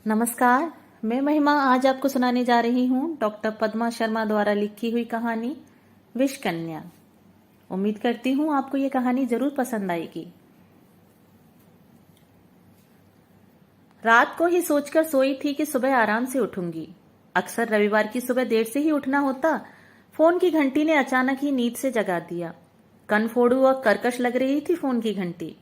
नमस्कार। मैं महिमा आज आपको सुनाने जा रही हूँ डॉक्टर पद्मा शर्मा द्वारा लिखी हुई कहानी विष कन्या। उम्मीद करती हूँ आपको ये कहानी जरूर पसंद आएगी। रात को ही सोचकर सोई थी कि सुबह आराम से उठूंगी। अक्सर रविवार की सुबह देर से ही उठना होता। फोन की घंटी ने अचानक ही नींद से जगा दिया। कन फोड़ू और कर्कश लग रही थी फोन की घंटी।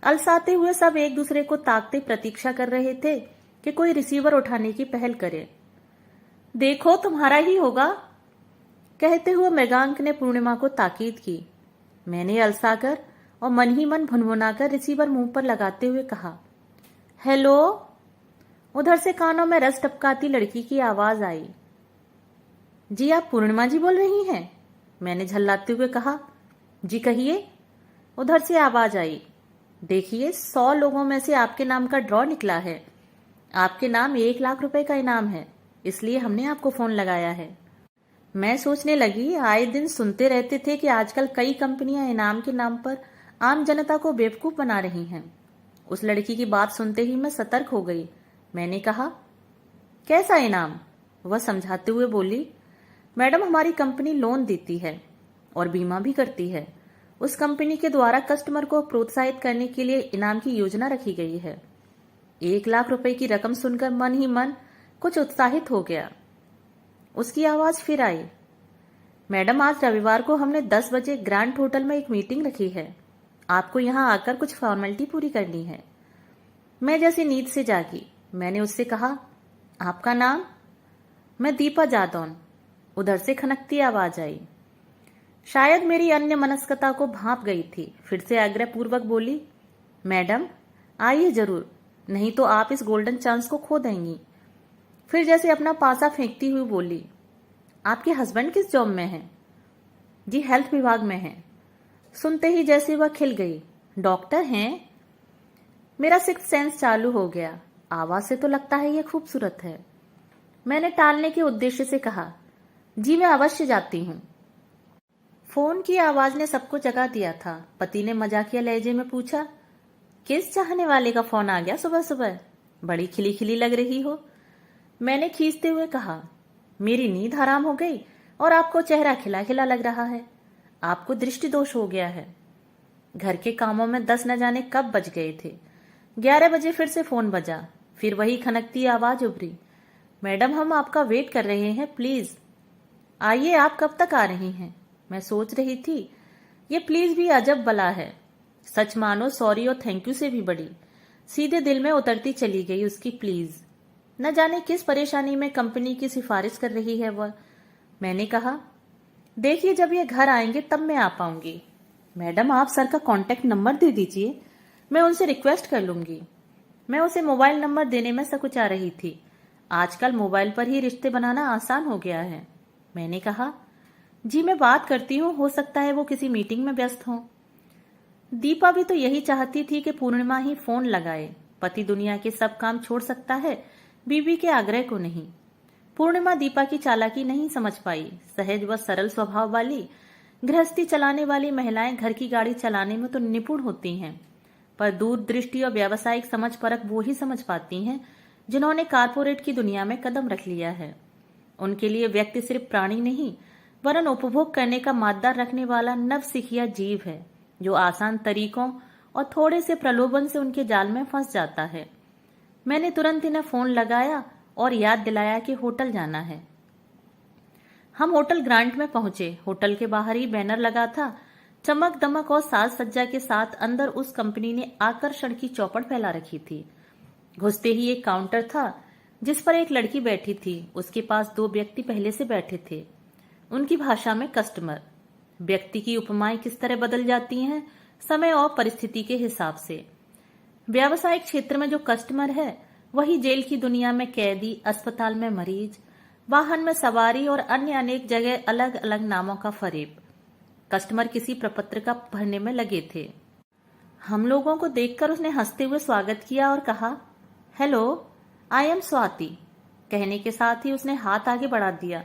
अलसाते हुए सब एक दूसरे को ताकते प्रतीक्षा कर रहे थे कि कोई रिसीवर उठाने की पहल करे। देखो तुम्हारा ही होगा, कहते हुए मृगांक ने पूर्णिमा को ताकीद की। मैंने अलसाकर और मन ही मन भुनभुनाकर रिसीवर मुंह पर लगाते हुए कहा, हेलो। उधर से कानों में रस टपकाती लड़की की आवाज आई। जी आप पूर्णिमा जी बोल रही हैं? मैंने झल्लाते हुए कहा। जी कहिए, उधर से आवाज आई। देखिए 100 लोगों में से आपके नाम का ड्रॉ निकला है। आपके नाम 1 लाख रुपए का इनाम है, इसलिए हमने आपको फोन लगाया है। मैं सोचने लगी, आए दिन सुनते रहते थे कि आजकल कई कंपनियां इनाम के नाम पर आम जनता को बेवकूफ बना रही हैं। उस लड़की की बात सुनते ही मैं सतर्क हो गई। मैंने कहा, कैसा इनाम? वह समझाते हुए बोली, मैडम हमारी कंपनी लोन देती है और बीमा भी करती है। उस कंपनी के द्वारा कस्टमर को प्रोत्साहित करने के लिए इनाम की योजना रखी गई है। 1 लाख रुपए की रकम सुनकर मन ही मन कुछ उत्साहित हो गया। उसकी आवाज फिर आई, मैडम आज रविवार को हमने 10 बजे ग्रैंड होटल में एक मीटिंग रखी है। आपको यहाँ आकर कुछ फॉर्मेलिटी पूरी करनी है। मैं जैसे नींद से जागी। मैंने उससे कहा, आपका नाम? मैं दीपा जादौन। उधर से खनकती आवाज आई। शायद मेरी अन्य मनस्कता को भांप गई थी। फिर से आग्रह पूर्वक बोली, मैडम आइए जरूर, नहीं तो आप इस गोल्डन चांस को खो देंगी। फिर जैसे अपना पासा फेंकती हुई बोली, आपके हस्बैंड किस जॉब में हैं? जी हेल्थ विभाग में हैं। सुनते ही जैसे वह खिल गई, डॉक्टर हैं? मेरा सिक्स्थ सेंस चालू हो गया। आवाज से तो लगता है ये खूबसूरत है। मैंने टालने के उद्देश्य से कहा, जी मैं अवश्य जाती हूँ। फोन की आवाज ने सबको जगा दिया था। पति ने मजाकिया लहजे में पूछा, किस चाहने वाले का फोन आ गया सुबह सुबह? बड़ी खिली खिली लग रही हो। मैंने खींचते हुए कहा, मेरी नींद हराम हो गई और आपको चेहरा खिला खिला लग रहा है। आपको दृष्टि दोष हो गया है। घर के कामों में 10 न जाने कब बज गए थे। 11 बजे फिर से फोन बजा। फिर वही खनकती आवाज उभरी, मैडम हम आपका वेट कर रहे हैं, प्लीज आइए। आप कब तक आ रही हैं? मैं सोच रही थी, ये प्लीज भी अजब बला है। सच मानो सॉरी और थैंक यू से भी बड़ी। सीधे दिल में उतरती चली गई उसकी प्लीज। न जाने किस परेशानी में कंपनी की सिफारिश कर रही है वह। मैंने कहा, देखिए जब ये घर आएंगे तब मैं आ पाऊंगी। मैडम आप सर का कांटेक्ट नंबर दे दीजिए, मैं उनसे रिक्वेस्ट कर लूंगी। मैं उसे मोबाइल नंबर देने में सकुचा रही थी। आजकल मोबाइल पर ही रिश्ते बनाना आसान हो गया है। मैंने कहा, जी मैं बात करती हूँ, हो सकता है वो किसी मीटिंग में व्यस्त हो। दीपा भी तो यही चाहती थी कि पूर्णिमा ही फोन लगाए। पति दुनिया के सब काम छोड़ सकता है, बीवी के आग्रह को नहीं। पूर्णिमा दीपा की चालाकी नहीं समझ पाई। सहज व सरल स्वभाव वाली, गृहस्थी चलाने वाली महिलाएं घर की गाड़ी चलाने में तो निपुण होती हैं, पर दूरदृष्टि और व्यावसायिक समझ परख वो ही समझ पाती हैं जिन्होंने कारपोरेट की दुनिया में कदम रख लिया है। उनके लिए व्यक्ति सिर्फ प्राणी नहीं, वरन उपभोग करने का मादा रखने वाला नवसिखिया जीव है, जो आसान तरीकों और थोड़े से प्रलोभन से उनके जाल में फंस जाता है। मैंने तुरंत इन्हें फोन लगाया और याद दिलाया कि होटल जाना है। हम होटल ग्रांट में पहुंचे। होटल के बाहर ही बैनर लगा था। चमक दमक और साज सज्जा के साथ अंदर उस कंपनी ने आकर्षण की चौपट फैला रखी थी। घुसते ही एक काउंटर था जिस पर एक लड़की बैठी थी। उसके पास 2 व्यक्ति पहले से बैठे थे। उनकी भाषा में कस्टमर। व्यक्ति की उपमाएं किस तरह बदल जाती हैं समय और परिस्थिति के हिसाब से। व्यावसायिक क्षेत्र में जो कस्टमर है वही जेल की दुनिया में कैदी, अस्पताल में मरीज, वाहन में सवारी और अन्य अनेक जगह अलग अलग नामों का फरेब। कस्टमर किसी प्रपत्र का भरने में लगे थे। हम लोगों को देखकर उसने हंसते हुए स्वागत किया और कहा, हेलो आई एम स्वाति। कहने के साथ ही उसने हाथ आगे बढ़ा दिया।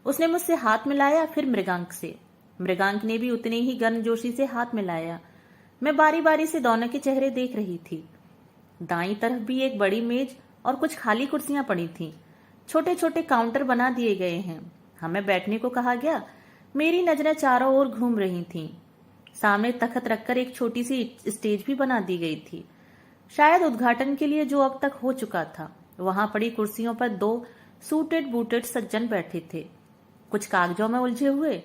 उसने मुझसे हाथ मिलाया, फिर मृगांक से। मृगांक ने भी उतने ही गर्मजोशी से हाथ मिलाया। मैं बारी बारी से दोनों के चेहरे देख रही थी। दाईं तरफ भी एक बड़ी मेज और कुछ खाली कुर्सियां पड़ी थीं। छोटे छोटे काउंटर बना दिए गए हैं। हमें बैठने को कहा गया। मेरी नजरें चारों ओर घूम रही थीं। सामने तख्त रखकर एक छोटी सी स्टेज भी बना दी गई थी, शायद उद्घाटन के लिए, जो अब तक हो चुका था। वहां पड़ी कुर्सियों पर 2 सूटेड बूटेड सज्जन बैठे थे, कुछ कागजों में उलझे हुए।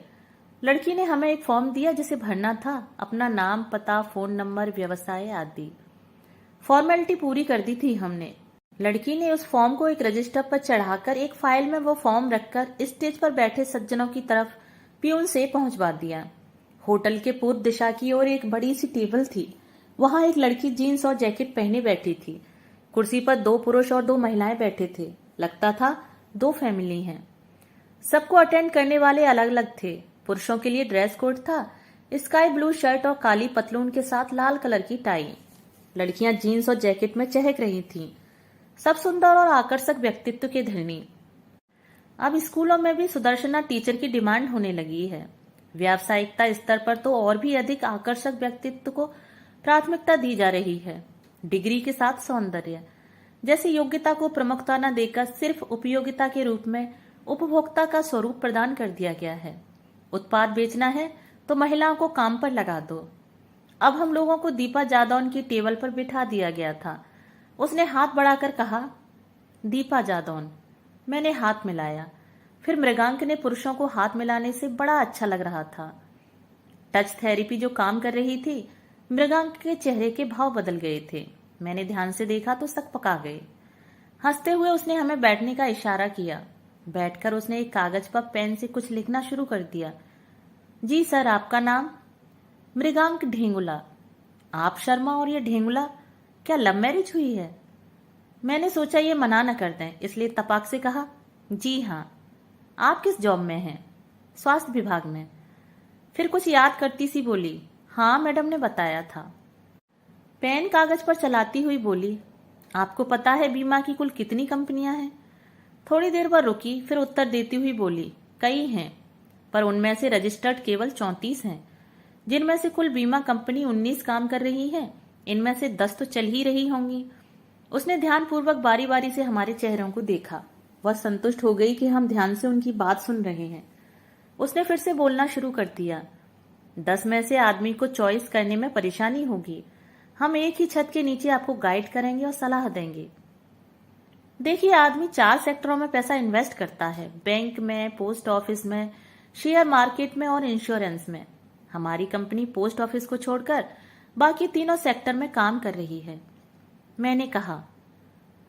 लड़की ने हमें एक फॉर्म दिया जिसे भरना था, अपना नाम, पता, फोन नंबर, व्यवसाय आदि। फॉर्मेलिटी पूरी कर दी थी हमने। लड़की ने उस फॉर्म को एक रजिस्टर पर चढ़ाकर एक फाइल में वो फॉर्म रखकर स्टेज पर बैठे सज्जनों की तरफ प्यून से पहुंचवा दिया। होटल के पूर्व दिशा की ओर एक बड़ी सी टेबल थी। वहां एक लड़की जीन्स और जैकेट पहने बैठी थी। कुर्सी पर 2 पुरुष और 2 महिलाएं बैठे थे। लगता था 2 फैमिली हैं। सबको अटेंड करने वाले अलग अलग थे। पुरुषों के लिए ड्रेस कोड था, स्काई ब्लू शर्ट और काली पतलून के साथ लाल कलर की टाई। लड़कियां जीन्स और जैकेट में चहक रही थीं, सब सुंदर और आकर्षक व्यक्तित्व के धनी। अब स्कूलों में भी सुदर्शना टीचर की डिमांड होने लगी है। व्यावसायिकता स्तर पर तो और भी अधिक आकर्षक व्यक्तित्व को प्राथमिकता दी जा रही है। डिग्री के साथ सौंदर्य जैसी योग्यता को प्रमुखता न देकर सिर्फ उपयोगिता के रूप में उपभोक्ता का स्वरूप प्रदान कर दिया गया है। उत्पाद बेचना है तो महिलाओं को काम पर लगा दो। अब हम लोगों को दीपा जादौन की टेबल पर बिठा दिया गया था। उसने हाथ बढ़ाकर कहा, दीपा जादौन। मैंने हाथ मिलाया। फिर मृगांक ने पुरुषों को हाथ मिलाने से बड़ा अच्छा लग रहा था। टच थेरेपी जो काम कर रही थी, मृगांक के चेहरे के भाव बदल गए थे। मैंने ध्यान से देखा तो सक पका गए। हंसते हुए उसने हमें बैठने का इशारा किया। बैठकर उसने एक कागज पर पेन से कुछ लिखना शुरू कर दिया। जी सर, आपका नाम? मृगांक ढेंगुला। आप शर्मा और ये ढेंगुला, क्या लव मैरिज हुई है? मैंने सोचा ये मना न कर दें, इसलिए तपाक से कहा, जी हाँ। आप किस जॉब में हैं? स्वास्थ्य विभाग में। फिर कुछ याद करती सी बोली, हाँ मैडम ने बताया था। पेन कागज पर चलाती हुई बोली, आपको पता है बीमा की कुल कितनी कंपनियां हैं? थोड़ी देर पर रुकी, फिर उत्तर देती हुई बोली, कई हैं, पर उनमें से रजिस्टर्ड केवल 34 हैं, जिनमें से कुल बीमा कंपनी 19 काम कर रही है। इनमें से 10 तो चल ही रही होंगी। उसने ध्यानपूर्वक बारी बारी से हमारे चेहरों को देखा। वह संतुष्ट हो गई कि हम ध्यान से उनकी बात सुन रहे हैं। उसने फिर से बोलना शुरू कर दिया, 10 में से आदमी को चॉइस करने में परेशानी होगी। हम एक ही छत के नीचे आपको गाइड करेंगे और सलाह देंगे। देखिए, आदमी 4 सेक्टरों में पैसा इन्वेस्ट करता है, बैंक में, पोस्ट ऑफिस में, शेयर मार्केट में और इंश्योरेंस में। हमारी कंपनी पोस्ट ऑफिस को छोड़कर बाकी तीनों सेक्टर में काम कर रही है। मैंने कहा,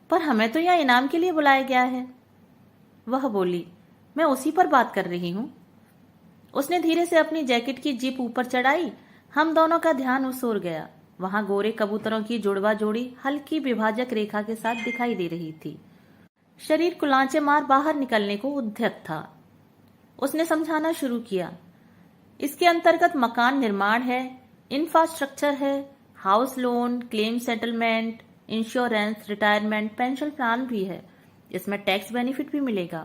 पर हमें तो यहाँ इनाम के लिए बुलाया गया है। वह बोली, मैं उसी पर बात कर रही हूँ। उसने धीरे से अपनी जैकेट की जिप ऊपर चढ़ाई। हम दोनों का ध्यान उस ओर गया। वहां गोरे कबूतरों की जुड़वा जोड़ी हल्की विभाजक रेखा के साथ दिखाई दे रही थी। शरीर कुलांचे मार बाहर निकलने को उद्यत था। उसने समझाना शुरू किया, इसके अंतर्गत मकान निर्माण है, इंफ्रास्ट्रक्चर है, house loan, claim settlement, insurance, retirement, pension plan भी है। इसमें टैक्स बेनिफिट भी मिलेगा।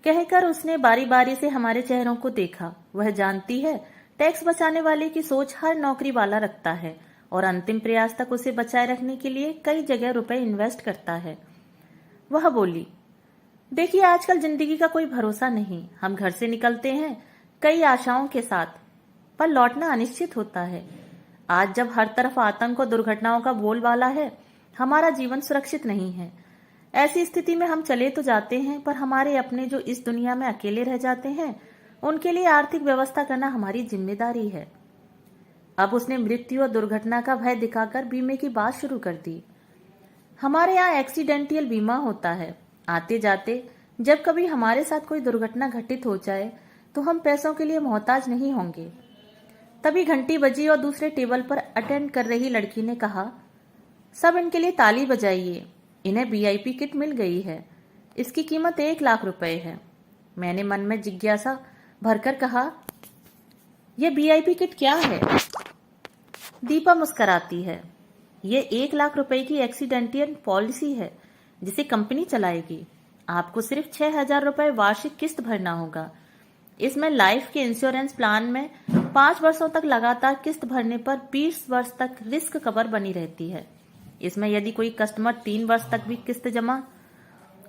कहकर उसने बारी बारी से हमारे चेहरों को देखा। वह जानती है, टैक्स बचाने वाले की सोच हर नौकरी वाला रखता है और अंतिम प्रयास तक उसे बचाए रखने के लिए कई जगह रुपए इन्वेस्ट करता है। वह बोली, देखिए, आजकल जिंदगी का कोई भरोसा नहीं। हम घर से निकलते हैं कई आशाओं के साथ, पर लौटना अनिश्चित होता है। आज जब हर तरफ आतंक और दुर्घटनाओं का बोलबाला है, हमारा जीवन सुरक्षित नहीं है। ऐसी स्थिति में हम चले तो जाते हैं, पर हमारे अपने जो इस दुनिया में अकेले रह जाते हैं, उनके लिए आर्थिक व्यवस्था करना हमारी जिम्मेदारी है। अब उसने मृत्यु और दुर्घटना का भय दिखाकर बीमे की बात शुरू कर दी। हमारे यहाँ एक्सीडेंटियल बीमा होता है। आते जाते जब कभी हमारे साथ कोई दुर्घटना घटित हो जाए तो हम पैसों के लिए मोहताज नहीं होंगे। तभी घंटी बजी और दूसरे टेबल पर अटेंड कर रही लड़की ने कहा, सब इनके लिए ताली बजाइए, इन्हें वीआईपी किट मिल गई है। इसकी कीमत 1 लाख रुपए है। मैंने मन में जिज्ञासा भरकर कहा, यह वीआईपी किट क्या है? दीपा मुस्कराती है। ये 1 लाख रुपए की एक्सीडेंटियल पॉलिसी है जिसे कंपनी चलाएगी। आपको सिर्फ 6,000 रुपए वार्षिक किस्त भरना होगा। इसमें लाइफ के इंश्योरेंस प्लान में 5 वर्षों तक लगातार किस्त भरने पर 20 वर्ष तक रिस्क कवर बनी रहती है। इसमें यदि कोई कस्टमर 3 वर्ष तक भी किस्त जमा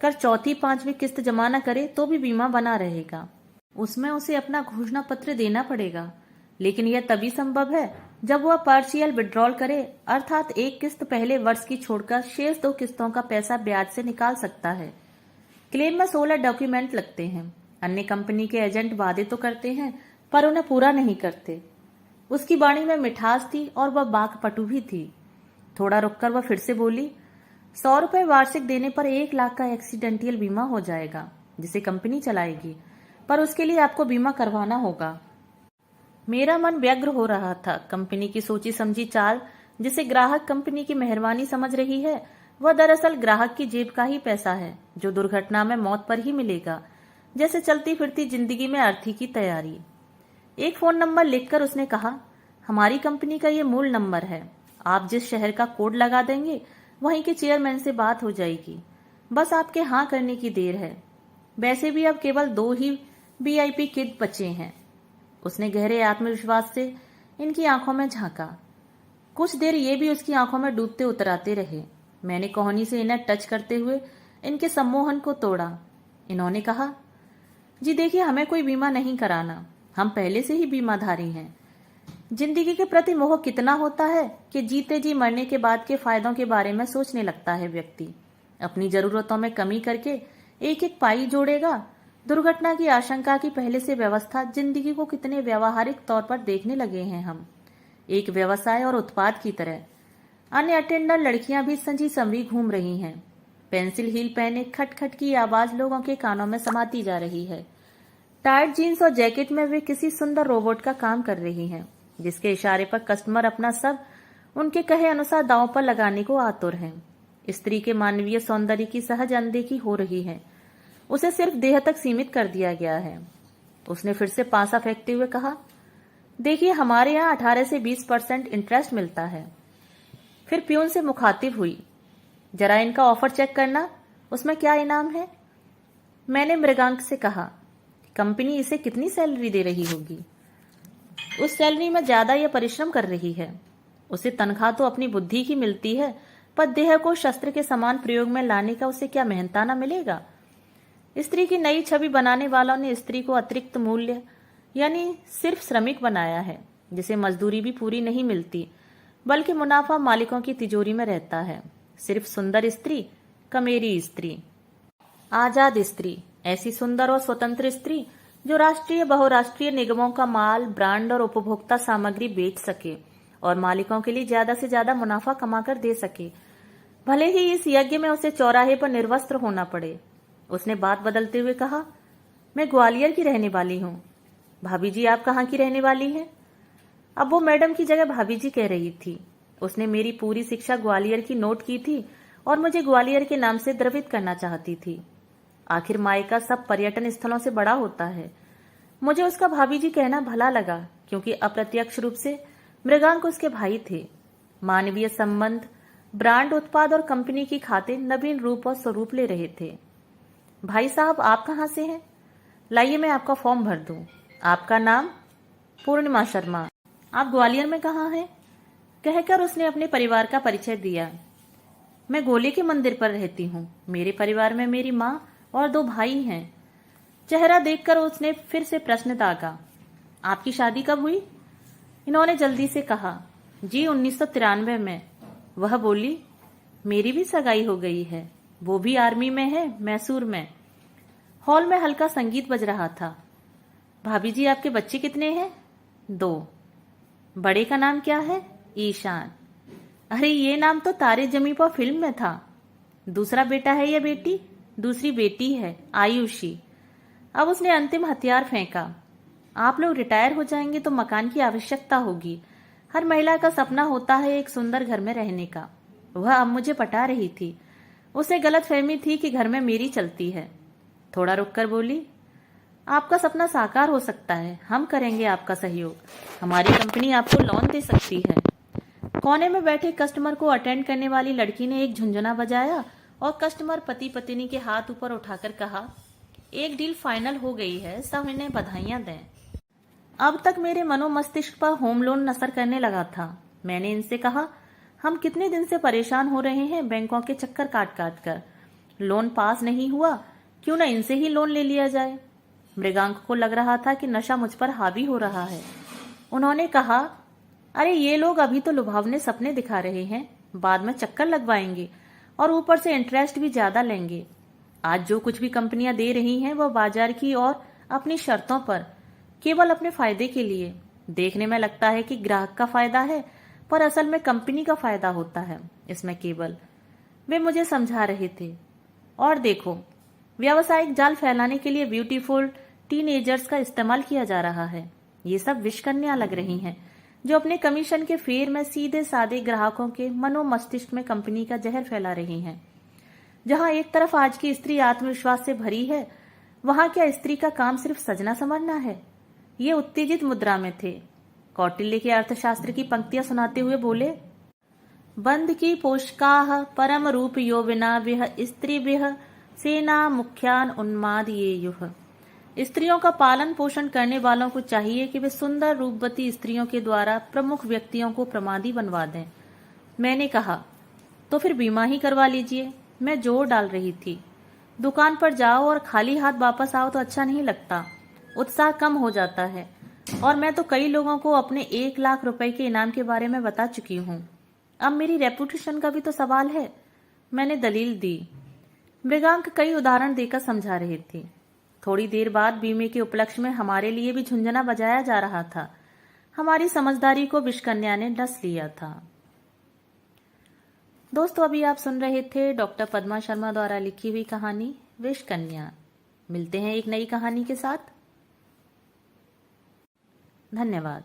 कर चौथी पांचवी किस्त जमा न करे तो भी बीमा बना रहेगा। उसमें उसे अपना घोषणा पत्र देना पड़ेगा, लेकिन यह तभी संभव है जब वह पार्शियल विड्रॉल करे, अर्थात एक किस्त पहले वर्ष की छोड़कर शेष 2 किस्तों का पैसा ब्याज से निकाल सकता है। क्लेम में 16 डॉक्यूमेंट लगते हैं। अन्य कंपनी के एजेंट वादे तो करते हैं पर उन्हें पूरा नहीं करते। उसकी वाणी में मिठास थी और वह वाक्पटु भी थी। थोड़ा रुककर वह फिर से बोली, 100 रुपए वार्षिक देने पर 1 लाख का एक्सीडेंटियल बीमा हो जाएगा, जिसे कंपनी चलाएगी, पर उसके लिए आपको बीमा करवाना होगा। मेरा मन व्यग्र हो रहा था। कंपनी की सोची समझी चाल, जिसे ग्राहक कंपनी की मेहरबानी समझ रही है, वह दरअसल ग्राहक की जेब का ही पैसा है, जो दुर्घटना में मौत पर ही मिलेगा। जैसे चलती फिरती जिंदगी में अर्थी की तैयारी। एक फोन नंबर लिखकर उसने कहा, हमारी कंपनी का ये मूल नंबर है। आप जिस शहर का कोड लगा देंगे वहीं के चेयरमैन से बात हो जाएगी। बस आपके हाँ करने की देर है। वैसे भी अब केवल 2 ही VIP किड बचे हैं। उसने गहरे आत्मविश्वास से इनकी आंखों में झांका। कुछ देर ये भी उसकी आंखों में डूबते उतराते रहे। मैंने कोहनी से इन्हें टच करते हुए इनके सम्मोहन को तोड़ा। इन्होंने कहा, जी देखिए, हमें कोई बीमा नहीं कराना, हम पहले से ही बीमाधारी हैं। जिंदगी के प्रति मोह कितना होता है कि जीते जी मरने के बाद के फायदों के बारे में सोचने लगता है व्यक्ति। अपनी जरूरतों में कमी करके एक एक पाई जोड़ेगा। दुर्घटना की आशंका की पहले से व्यवस्था जिंदगी को कितने व्यवहारिक तौर पर देखने लगे हैं हम, एक व्यवसाय और उत्पाद की तरह। अन्य अटेंडर लड़कियां भी संजी संवरी घूम रही हैं। पेंसिल हील पहने खटखट की आवाज लोगों के कानों में समाती जा रही है। टाइट जीन्स और जैकेट में वे किसी सुंदर रोबोट का काम कर रही हैं, जिसके इशारे पर कस्टमर अपना सब उनके कहे अनुसार दांव पर लगाने को आतुर हैं। स्त्री के मानवीय सौंदर्य की सहज अनदेखी हो रही है। उसे सिर्फ देह तक सीमित कर दिया गया है। उसने फिर से पासा फेंकते हुए कहा, देखिए, हमारे यहाँ 18 से 20% इंटरेस्ट मिलता है। फिर प्यून से मुखातिब हुई, जरा इनका ऑफर चेक करना, उसमें क्या इनाम है। मैंने मृगांक से कहा, कंपनी इसे कितनी सैलरी दे रही होगी। उस सैलरी में ज्यादा यह परिश्रम कर रही है। उसे तनख्वाह तो अपनी बुद्धि की मिलती है, पर देह को शस्त्र के समान प्रयोग में लाने का उसे क्या मेहनताना मिलेगा। स्त्री की नई छवि बनाने वालों ने स्त्री को अतिरिक्त मूल्य यानी सिर्फ श्रमिक बनाया है, जिसे मजदूरी भी पूरी नहीं मिलती, बल्कि मुनाफा मालिकों की तिजोरी में रहता है। सिर्फ सुंदर स्त्री, कमेरी स्त्री, आजाद स्त्री, ऐसी सुंदर और स्वतंत्र स्त्री जो राष्ट्रीय बहुराष्ट्रीय निगमों का माल, ब्रांड और उपभोक्ता सामग्री बेच सके और मालिकों के लिए ज्यादा से ज्यादा मुनाफा कमाकर दे सके, भले ही इस यज्ञ में उसे चौराहे पर निर्वस्त्र होना पड़े। उसने बात बदलते हुए कहा, मैं ग्वालियर की रहने वाली हूँ। भाभी जी, आप कहाँ की रहने वाली हैं? अब वो मैडम की जगह भाभी जी कह रही थी। उसने मेरी पूरी शिक्षा ग्वालियर की नोट की थी और मुझे ग्वालियर के नाम से द्रवित करना चाहती थी। आखिर मायका सब पर्यटन स्थलों से बड़ा होता है। मुझे उसका भाभी जी कहना भला लगा, क्योंकि अप्रत्यक्ष रूप से मृगांक उसके भाई थे। मानवीय संबंध, ब्रांड, उत्पाद और कंपनी की खाते नवीन रूप और स्वरूप ले रहे थे। भाई साहब, आप कहाँ से हैं? लाइए मैं आपका फॉर्म भर दूं। आपका नाम? पूर्णिमा शर्मा। आप ग्वालियर में कहाँ हैं? कहकर उसने अपने परिवार का परिचय दिया। मैं गोले के मंदिर पर रहती हूँ। मेरे परिवार में मेरी माँ और 2 भाई हैं। चेहरा देखकर उसने फिर से प्रश्न दागा, आपकी शादी कब हुई? इन्होंने जल्दी से कहा, जी 1993 में। वह बोली, मेरी भी सगाई हो गई है, वो भी आर्मी में है, मैसूर में। हॉल में हल्का संगीत बज रहा था। भाभी जी, आपके बच्चे कितने हैं? 2। बड़े का नाम क्या है? ईशान। अरे, ये नाम तो तारे जमी पर फिल्म में था। दूसरा बेटा है या बेटी? दूसरी बेटी है, आयुषी। अब उसने अंतिम हथियार फेंका। आप लोग रिटायर हो जाएंगे तो मकान की आवश्यकता होगी। हर महिला का सपना होता है एक सुंदर घर में रहने का। वह अब मुझे पटा रही थी। उसे गलतफहमी थी कि घर में मेरी चलती है। थोड़ा रुककर बोली, आपका सपना साकार हो सकता है, हम करेंगे आपका सहयोग। हमारी कंपनी आपको लोन दे सकती है। कोने में बैठे कस्टमर को अटेंड करने वाली लड़की ने एक झुंझुना बजाया और कस्टमर पति पत्नी के हाथ ऊपर उठाकर कहा, एक डील फाइनल हो गई है, सब इन्हें बधाइयां दें। अब तक मेरे मनोमस्तिष्क पर होम लोन नसर करने लगा था। मैंने इनसे कहा, हम कितने दिन से परेशान हो रहे हैं बैंकों के चक्कर काट काट कर। लोन पास नहीं हुआ, क्यों ना इनसे ही लोन ले लिया जाए। मृगांक को लग रहा था कि नशा मुझ पर हावी हो रहा है। उन्होंने कहा, अरे ये लोग अभी तो लुभावने सपने दिखा रहे हैं, बाद में चक्कर लगवाएंगे और ऊपर से इंटरेस्ट भी ज्यादा लेंगे। आज जो कुछ भी कंपनियां दे रही हैं वह बाजार की और अपनी शर्तों पर, केवल अपने फायदे के लिए। देखने में लगता है कि ग्राहक का फायदा है, पर असल में कंपनी का फायदा होता है इसमें केवल। वे मुझे समझा रहे थे। और देखो, व्यावसायिक जाल फैलाने के लिए ब्यूटीफुल टीनएजर्स का इस्तेमाल किया जा रहा है। ये सब विषकन्या लग रही हैं, जो अपने कमीशन के फेर में सीधे साधे ग्राहकों के मनोमस्तिष्क में कंपनी का जहर फैला रही हैं। जहां एक तरफ आज की स्त्री आत्मविश्वास से भरी है, वहां क्या स्त्री का काम सिर्फ सजना संवरना है? ये उत्तेजित मुद्रा में थे। कौटिल्य के अर्थशास्त्र की पंक्तियां सुनाते हुए बोले, बंध की पोषकाः परम रूप यो विना विह स्त्रीभिः सेना मुख्यान उन्माद ये युह। स्त्रियों का पालन पोषण करने वालों को चाहिए कि वे सुंदर रूपवती स्त्रियों के द्वारा प्रमुख व्यक्तियों को प्रमादी बनवा दें। मैंने कहा, तो फिर बीमा ही करवा लीजिए। मैं जोर डाल रही थी। दुकान पर जाओ और खाली हाथ वापस आओ तो अच्छा नहीं लगता, उत्साह कम हो जाता है। और मैं तो कई लोगों को अपने 1 लाख रुपए के इनाम के बारे में बता चुकी हूँ। अब मेरी रेपुटेशन का भी तो सवाल है। मैंने दलील दी। मृगांक कई उदाहरण देकर समझा रहे थे। थोड़ी देर बाद बीमे के उपलक्ष्य में हमारे लिए भी झुंझुना बजाया जा रहा था। हमारी समझदारी को विषकन्या ने डस लिया था। दोस्तों, अभी आप सुन रहे थे डॉक्टर पद्मा शर्मा द्वारा लिखी हुई कहानी विषकन्या। मिलते हैं एक नई कहानी के साथ। धन्यवाद।